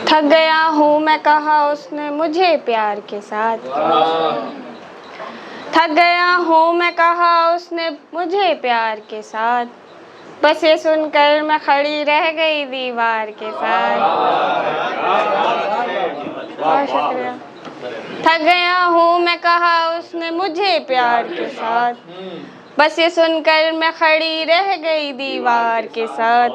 थक गया हूँ मैं कहा उसने मुझे प्यार के साथ। थक गया हूँ मैं कहा उसने मुझे प्यार के साथ। बस ये सुनकर मैं खड़ी रह गई दीवार के साथ। बहुत शुक्रिया। थक गया हूँ मैं कहा उसने मुझे प्यार के साथ। बस ये सुनकर मैं खड़ी रह गई दीवार के साथ।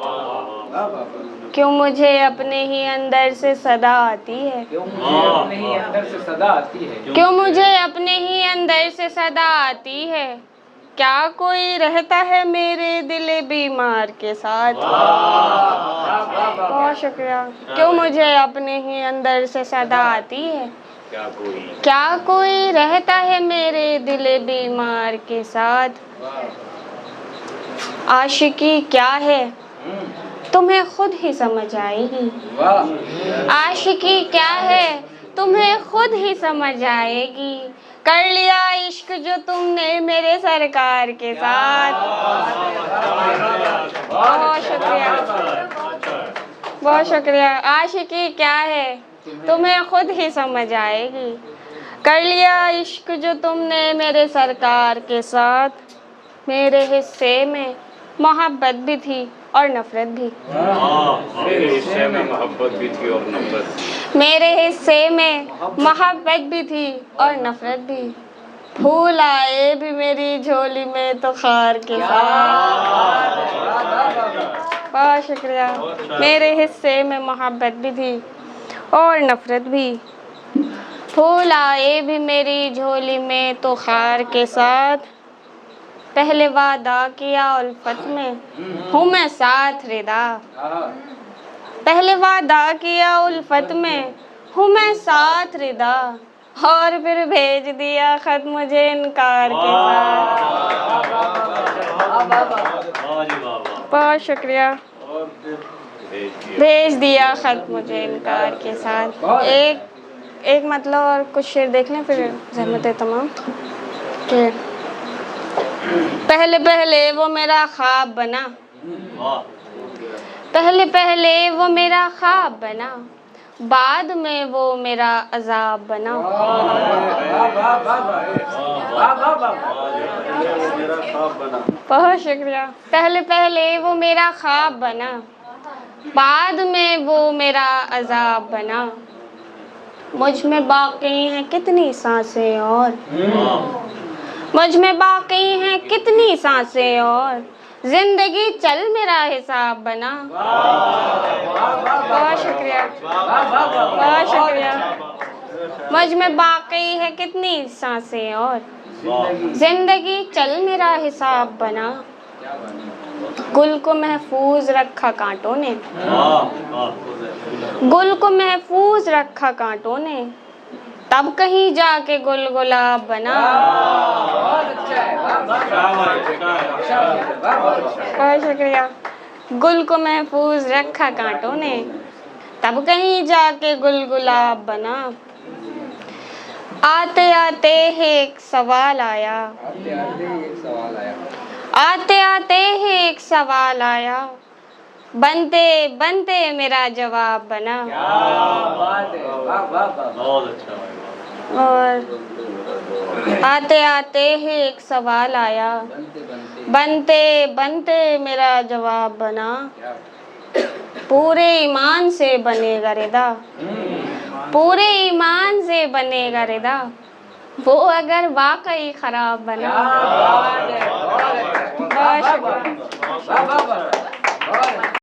क्यों मुझे अपने ही अंदर से सदा आती है। क्यों मुझे अपने ही अंदर से सदा आती है। क्यों मुझे अपने ही अंदर से सदा आती है। क्या कोई रहता है मेरे दिल बीमार के साथ। बहुत शुक्रिया। क्यों मुझे अपने ही अंदर से सदा आती है। क्या कोई रहता है मेरे दिल बीमार के साथ। आशिकी क्या है तुम्हें खुद ही समझ आएगी। आशिकी क्या है तुम्हें खुद ही समझ आएगी। कर लिया इश्क जो तुमने मेरे सरकार के साथ। बहुत शुक्रिया। बहुत शुक्रिया। आशिकी क्या है तुम्हें खुद ही समझ आएगी। कर लिया इश्क जो तुमने मेरे सरकार के साथ। मेरे हिस्से में मोहब्बत भी थी और नफरत भी। मेरे हिस्से में मोहब्बत भी थी और नफरत। मेरे हिस्से में मोहब्बत भी थी और नफरत भी। फूल आए भी मेरी झोली में तो खार के साथ। बहुत शुक्रिया। मेरे हिस्से में मोहब्बत भी थी और नफरत भी। फूल आए भी मेरी झोली में तो खार के साथ। पहले वादा किया उल्फत में हूँ मैं साथ रिदा। पहले वादा किया उल्फत में हूँ मैं साथ रिदा। और फिर भेज दिया खत मुझे इनकार के साथ। बहुत शुक्रिया। भेज दिया खत मुझे इनकार के साथ। एक मतलब और कुछ शेर देख लें फिर ज़हमत तमाम के। पहले पहले वो मेरा ख्वाब बना। पहले पहले वो मेरा ख्वाब बना। बाद में वो मेरा अजाब बना। बहुत शुक्रिया। पहले पहले वो मेरा ख्वाब बना। बाद में वो मेरा अजाब बना। मुझ में बाकी हैं कितनी सांसें और। मुझ में बाकी हैं कितनी सांसें और। जिंदगी चल मेरा हिसाब बना। बहुत शुक्रिया। बहुत शुक्रिया। मुझ में बाकी है कितनी सांसें और। जिंदगी चल मेरा हिसाब बना। गुल को महफूज रखा कांटों ने। गुल को महफूज रखा कांटों ने। तब कहीं जाके गुल गुलाब बना। बहुत शुक्रिया। गुल को महफूज रखा कांटों ने। तब कहीं जाके गुल गुलाब बना। आते आते ही एक सवाल आया। आते आते ही एक सवाल आया। बनते बनते मेरा जवाब बना। और आते आते ही एक सवाल आया। बनते बनते मेरा जवाब बना। पूरे ईमान से बनेगा रिदा। पूरे ईमान से बनेगा रिदा। वो अगर वाकई खराब बना। बहुत शुक्रिया।